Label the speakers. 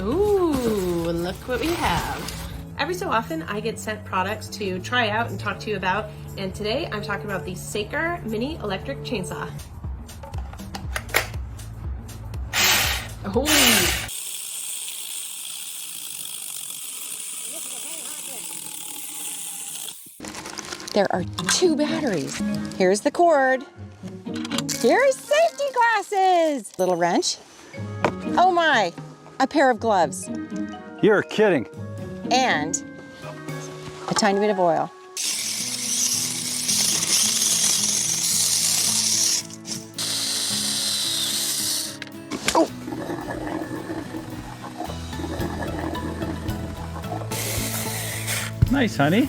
Speaker 1: Ooh, look what we have. Every so often I get sent products to try out and talk to you about, and today I'm talking about the Saker Mini Electric Chainsaw. Oh.
Speaker 2: There are 2 batteries. Here's the cord. Here's safety glasses. Little wrench. Oh my, a pair of gloves.
Speaker 3: You're kidding.
Speaker 2: And a tiny bit of oil. Oh.
Speaker 3: Nice, honey.